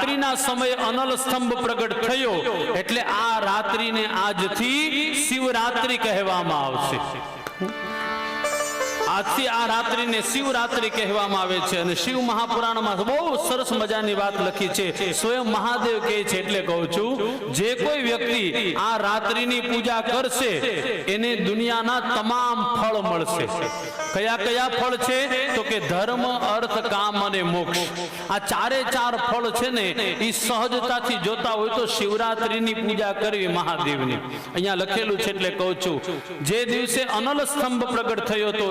રાત્રિના સમયે અનલ સ્તંભ પ્રગટ થયો એટલે આ રાત્રિને આજથી શિવરાત્રિ કહેવામાં આવશે. આજથી આ રાત્રિને શિવરાત્રિ કહેવામાં આવે છે. અને શિવ મહાપુરાણમાં બહુ સરસ મજાની વાત લખી છે. સ્વયં મહાદેવ કહે છે, એટલે કહું છું, જે કોઈ વ્યક્તિ આ રાત્રિની પૂજા કરશે એને દુનિયાના તમામ ફળ મળશે. કયા કયા ફળ છે? તો કે ધર્મ, અર્થ, કામ અને મોક્ષ. આ ચારે ચાર ફળ છે ને એ સહજતાથી જોતા હોય તો શિવરાત્રિની પૂજા કરવી મહાદેવની. અહીંયા લખેલું છે એટલે કહું છું, જે દિવસે અનલ સ્તંભ પ્રગટ થયો તો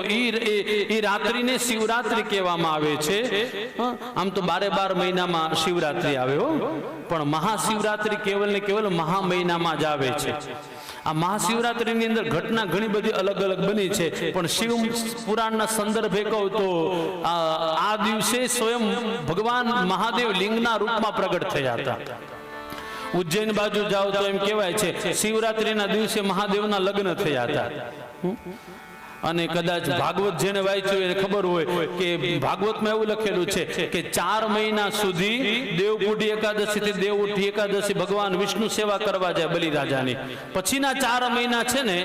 એ રાત્રિને શિવરાત્રિ કહેવામાં આવે છે. આમ તો 12 મહિનામાં શિવરાત્રિ આવે હો, પણ મહાશિવરાત્રિ કેવલ ને કેવલ મહા મહિનામાં જ આવે છે. આ મહાશિવરાત્રિની અંદર ઘટના ઘણી બધી અલગ અલગ બની છે, પણ શિવ પુરાણના સંદર્ભે કહું તો આ દિવસે સ્વયં ભગવાન મહાદેવ લિંગના રૂપમાં પ્રગટ થયા હતા. ઉજ્જૈન બાજુ જાઓ તો એમ કહેવાય છે શિવરાત્રિના દિવસે મહાદેવના લગ્ન થયા હતા. અને કદાચ ભાગવત જેને વાંચ્યું એને ખબર હોય કે ભાગવતમાં એવું લખેલું છે કે 4 મહિના સુધી દેવબુઢી એકાદશી થી દેવઉઠી એકાદશી ભગવાન વિષ્ણુ સેવા કરવા જાય બલિરાજાની. પછીના 4 મહિના છે ને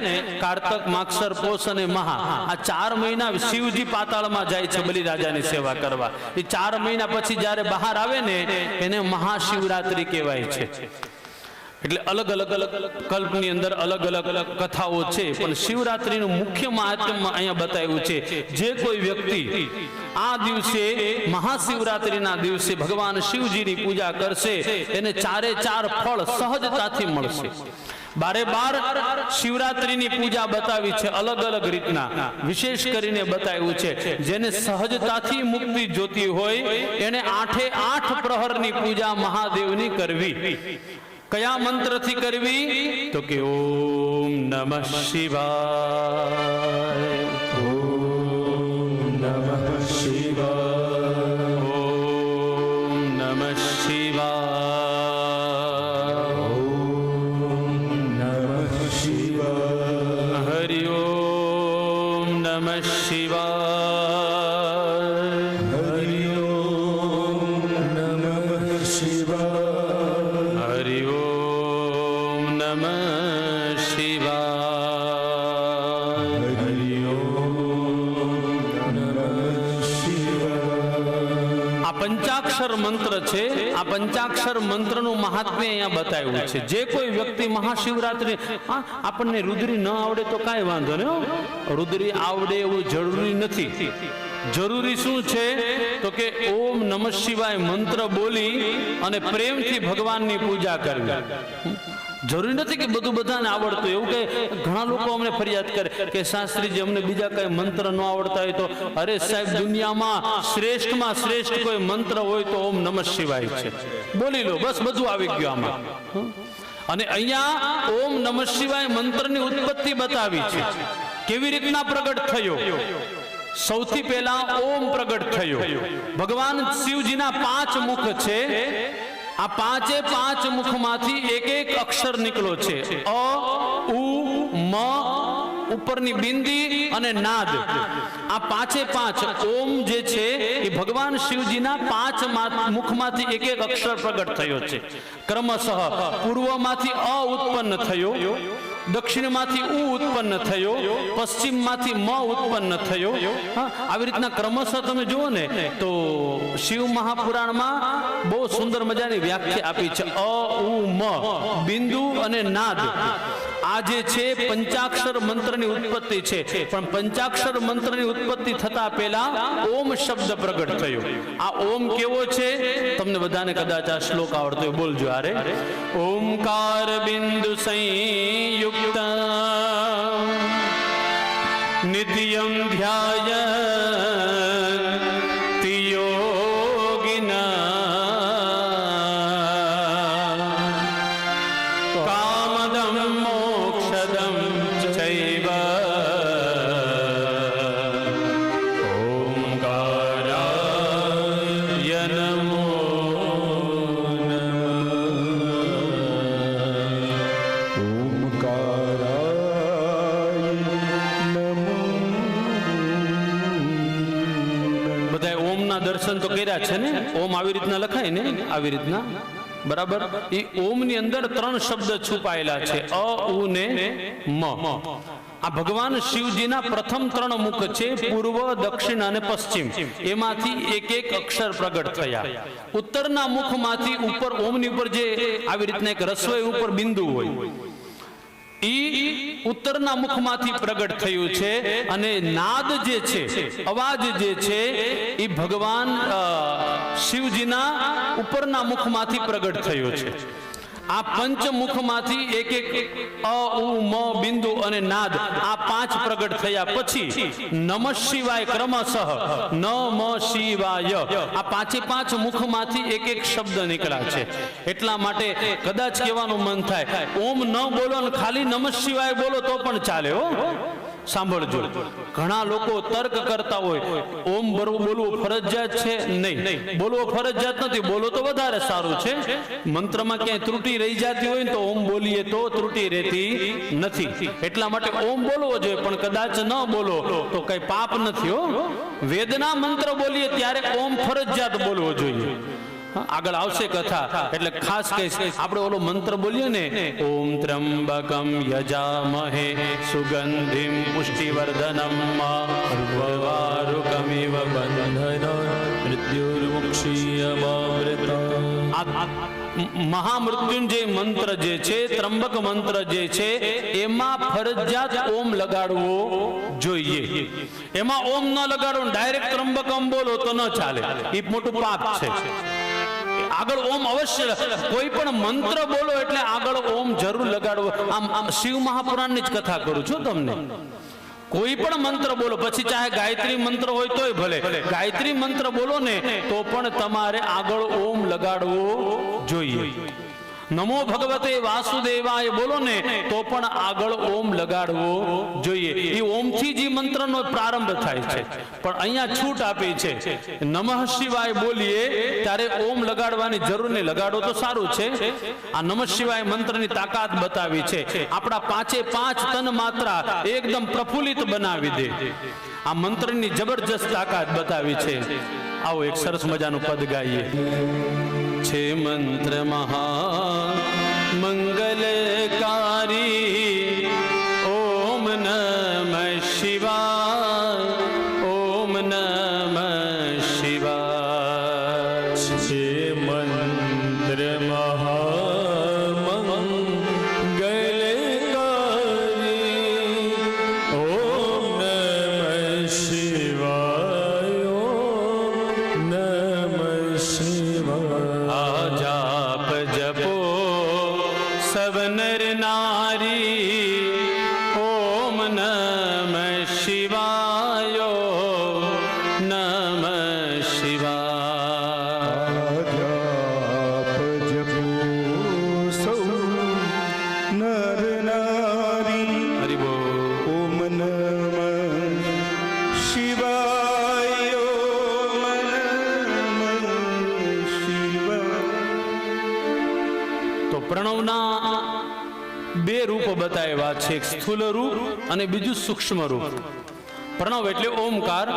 કારતક, માગસર, પોષ અને મહા, આ 4 મહિના શિવજી પાતાળમાં જાય છે બલિરાજાની સેવા કરવા. એ 4 મહિના પછી જ્યારે બહાર આવે ને એને મહાશિવરાત્રિ કહેવાય છે. એટલે અલગ અલગ કલ્પની અંદર અલગ અલગ કથાઓ છે, પણ શિવરાત્રિનું મુખ્ય મહાત્મ્ય અહીંયા બતાવ્યું છે. જે કોઈ વ્યક્તિ આ દિવસે મહાશિવરાત્રિના દિવસે ભગવાન શિવજીની પૂજા કરશે એને ચારે ચાર ફળ સહજતાથી મળશે. 12 શિવરાત્રિની પૂજા બતાવી છે અલગ અલગ રીતના, વિશેષ કરીને બતાવ્યું છે જેને સહજતાથી મુક્તિ જોતી હોય એને 8 પ્રહરની પૂજા મહાદેવની કરવી. કયા મંત્રથી કરવી? તો કે ઓમ નમઃ શિવાય, ઓમ નમઃ શિવાય, ઓમ નમઃ શિવાય, ઓમ નમઃ શિવાય, હરિ ઓમ નમઃ શિવાય, હરિ ઓમ નમઃ શિવાય, હરિ ઓમ નમઃ શિવાય, હરિ ઓમ નમઃ શિવાય. આ પંચાક્ષર મંત્ર છે. આ પંચાક્ષર મંત્રનું મહાત્મ્ય અહીંયા બતાવ્યું છે. જે કોઈ વ્યક્તિ મહાશિવરાત્રિ, આપણને રુદ્રી ન આવડે તો કાંઈ વાંધો નહીં, રુદ્રી આવડે એવું જરૂરી નથી. જરૂરી શું છે? તો કે ઓમ નમઃ શિવાય મંત્ર બોલી અને પ્રેમથી ભગવાનની પૂજા કરવી. જરૂરી નથી કે બધું બધાને આવડતું. એવું કે ઘણા લોકો અમને ફરિયાદ કરે કે શાસ્ત્રીજી અમને બીજા કઈ મંત્ર ન આવડતા હોય તો, અરે સાહેબ, દુનિયામાં શ્રેષ્ઠમાં શ્રેષ્ઠ કોઈ મંત્ર હોય તો ઓમ નમઃ શિવાય છે. બોલી લો, બસ બધું આવી ગયું આમાં. અને અહીંયા ઓમ નમઃ શિવાય મંત્રની ઉત્પત્તિ બતાવી છે. કેવી રીતના પ્રગટ થયો? સૌથી પહેલા ઓમ પ્રગટ થયો. ભગવાન શિવજીના 5 મુખ છે. આ 5 મુખમાંથી એક અક્ષર નીકળો છે. અ, ઉ, મ, ઉપરની બિંદી અને નાદ. આ 5 ઓમ જે છે એ ભગવાન શિવજીના 5 મુખમાંથી એક અક્ષર પ્રગટ થયો છે. ક્રમશઃ પૂર્વમાંથી અ ઉત્પન્ન થયો, દક્ષિણમાંથી ઉ ઉત્પન્ન થયો, પશ્ચિમમાંથી મ ઉત્પન્ન થયો. આવી રીતના ક્રમશઃ તમે જુઓ ને તો શિવ મહાપુરાણમાં બહુ સુંદર મજાની વ્યાખ્યા આપી છે. અ, ઉ, મ, બિંદુ અને નાદ. આ જે છે પંચાક્ષર મંત્રની ઉત્પત્તિ છે. પણ પંચાક્ષર મંત્રની ઉત્પત્તિ થતા પહેલા ઓમ શબ્દ પ્રગટ થયો. આ ઓમ કેવો છે? તમને બધાને કદાચ આ શ્લોક આવડતો હોય, બોલજો આરે. ઓમકાર બિંદુ સંયુક્ત નિત્યમ ધ્યાયતિ યોગિના કામદમ મોક્ષદમ ચૈવ ઓમકારાય નમો ઓમકારાય નમો દર્શન તો કર્યા છે ને, ઓમ આવી રીતના લખાય ને, આવી રીતના બરાબર. એ ઓમ ની અંદર 3 શબ્દ છુપાયેલા છે, અ, ઉ ને મ. આ ભગવાન શિવજીના પ્રથમ 3 મુખ છે, પૂર્વ, દક્ષિણ અને પશ્ચિમ. એમાંથી એક એક અક્ષર પ્રગટ થયા. ઉત્તરના મુખમાંથી ઉપર ઓમની ઉપર જે આવી રીતના એક રસોઈ ઉપર બિંદુ હોય, ઈ ઉત્તરના મુખમાંથી પ્રગટ થયું છે. અને નાદ જે છે, અવાજ જે છે, એ ભગવાન શિવજીના ઉપરના મુખમાંથી પ્રગટ થયો છે. આ પંચમુખમાંથી એક એક અ, ઉ, મ બિંદુ અને નાદ, આ 5 પ્રગટ થયા પછી નમઃ શિવાય ક્રમશઃ, ન મ શિવાય, આ 5 મુખમાંથી એક એક શબ્દ નીકળ્યા છે. એટલા માટે કદાચ કહેવાનું મન થાય, ઓમ ન બોલો ને ખાલી નમઃ શિવાય બોલો તો પણ ચાલે હો. સાંભળજો, ઘણા લોકો તર્ક કરતા હોય, ઓમ બોલવું ફરજિયાત છે. નહીં, બોલવો ફરજિયાત નથી, બોલો તો વધારે સારું છે. મંત્રમાં ક્યાંય ત્રુટિ રહી જતી હોય ને તો ઓમ બોલીએ તો ત્રુટિ રહેતી નથી. એટલા માટે ઓમ બોલવો જોઈએ, પણ કદાચ ન બોલો તો કઈ પાપ નથી હો. વેદના મંત્ર બોલીએ ત્યારે ઓમ ફરજિયાત બોલવો જોઈએ. આગળ આવશે કથા, એટલે ખાસ કહીશ. આપણે ઓલો મંત્ર બોલીએ ને, ઓમ ત્ર્યંબકમ યજામહે સુગંધિમ પુષ્ટિવર્ધનમ ઉર્વારુકમિવ બંધના મૃત્યુર્મુક્ષીયમામૃતા. મહામૃત્યુંજય મંત્ર જે છે, ત્રંબક મંત્ર જે છે, એમાં ફરજિયાત ઓમ લગાડવો જોઈએ. એમાં ઓમ ન લગાડો, ડાયરેક્ટ ત્રંબકમ બોલો તો ન ચાલે, એ મોટું પાપ છે. આગળ ઓમ અવશ્ય, કોઈ પણ મંત્ર બોલો એટલે આગળ ઓમ જરૂર લગાડવો. આમ શિવ મહાપુરાણ ની જ કથા કરું છું તમને. કોઈ પણ મંત્ર બોલો, પછી ચાહે ગાયત્રી મંત્ર હોય તોય ભલે, ગાયત્રી મંત્ર બોલો ને તો પણ તમારે આગળ ઓમ લગાડવો જોઈએ. નમો ભગવતે વાસુદેવાય બોલો ને તો પણ આગળ ઓમ લગાડવો જોઈએ. એ ઓમથી જ મંત્રનો પ્રારંભ થાય છે. પણ અહીંયા છૂટ આપી છે, નમઃ શિવાય બોલીએ ત્યારે ઓમ લગાડવાની જરૂર નહીં. લગાડો તો સારું છે. આ નમઃ શિવાય મંત્રની તાકાત બતાવી છે. આપણા 5 તન માત્રા એકદમ પ્રફુલ્લિત બનાવી દે. આ મંત્રની જબરજસ્ત તાકાત બતાવી છે. આવો એક સરસ મજાનું પદ ગાઈએ. છે મંત્ર મહા મંગલકારી, ઓમ નમઃ શિવાય, ઓમ નમઃ શિવાય. છે મંત્ર મહામંગલકારી, ઓમ નમઃ શિવાય, ઓમ નમઃ શિવાય. જાપ જપો સબ નર નારી, ઓમ નમઃ શિવાય, નમઃ શિવાય. જાપ જપો સૌ નર નારી, હરિ બોલ. ઓમ નમઃ શિવાય, ઓમ નમઃ શિવાય. તો પ્રણવના 2 રૂપ બતાવ્યા છે, એક સ્થૂલ રૂપ અને બીજું સૂક્ષ્મ રૂપ. પ્રણવ એટલે ઓમકાર,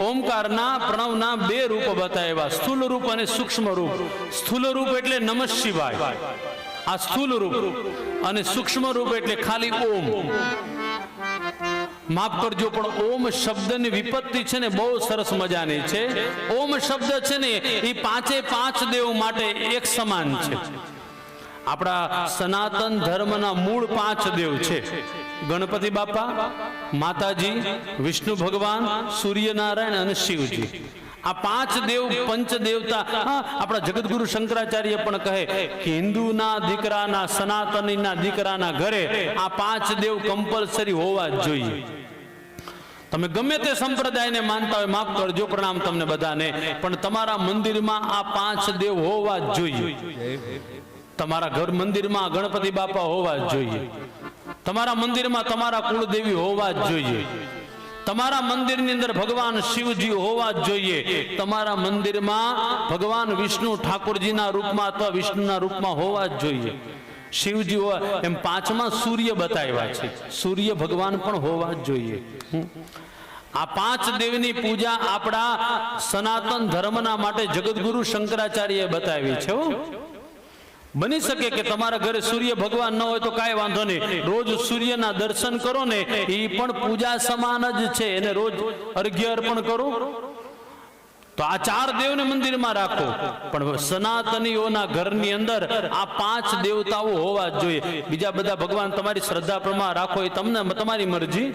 ઓમકારના પ્રણવના 2 રૂપ બતાવ્યા, સ્થૂલ રૂપ અને સૂક્ષ્મ રૂપ. સ્થૂલ રૂપ એટલે નમઃ શિવાય, આ સ્થૂલ રૂપ, અને સૂક્ષ્મ રૂપ એટલે ખાલી ઓમ. માફ કરજો, પણ ઓમ શબ્દની વિપત્તિ છે ને બહુ સરસ મજાની છે. ઓમ શબ્દ છે ને એ 5 દેવ માટે એક સમાન છે. આપણા સનાતન ધર્મના મૂળ 5 દેવ છે: ગણપતિ બાપા, માતાજી, વિષ્ણુ ભગવાન, સૂર્યનારાયણ અને શિવજી. આ 5 દેવ પંચદેવતા. આપણા જગતગુરુ શંકરાચાર્ય પણ કહે કે હિન્દુના દીકરાના, સનાતનીના દીકરાના ઘરે આ 5 દેવ કમ્પલસરી હોવા જ જોઈએ. તમે ગમે તે સંપ્રદાયને માનતા હોય, માફ કરજો, પ્રણામ તમને બધાને, પણ તમારા મંદિરમાં આ 5 દેવ હોવા જ જોઈએ. તમારા ઘર મંદિરમાં ગણપતિ બાપા હોવા જ જોઈએ. તમારા મંદિરમાં તમારા કુળદેવી હોવા જ જોઈએ. તમારા મંદિરની અંદર ભગવાન શિવજી હોવા જ જોઈએ. તમારા મંદિરમાં ભગવાન વિષ્ણુ ઠાકોરજીના રૂપમાં અથવા વિષ્ણુના રૂપમાં હોવા જ જોઈએ. શિવજી હોવા, એમ 5માં સૂર્ય બતાવ્યા છે, સૂર્ય ભગવાન પણ હોવા જ જોઈએ. આ 5 દેવની પૂજા આપણા સનાતન ધર્મના માટે જગતગુરુ શંકરાચાર્યએ બતાવી છે હો. બની શકે કે તમારા ઘરે સૂર્ય ભગવાન ન હોય તો કાંઈ વાંધો નહીં, રોજ સૂર્યના દર્શન કરો ને, એ પણ પૂજા સમાન જ છે. એને રોજ અર્ઘ્ય અર્પણ કરો. તો આ 4 દેવને મંદિરમાં રાખો, પણ સનાતનીઓના ઘરની અંદર આ 5 દેવતાઓ હોવા જ જોઈએ. બીજા બધા ભગવાન તમારી શ્રદ્ધા પ્રમાણે રાખો, એ તમને તમારી મરજી.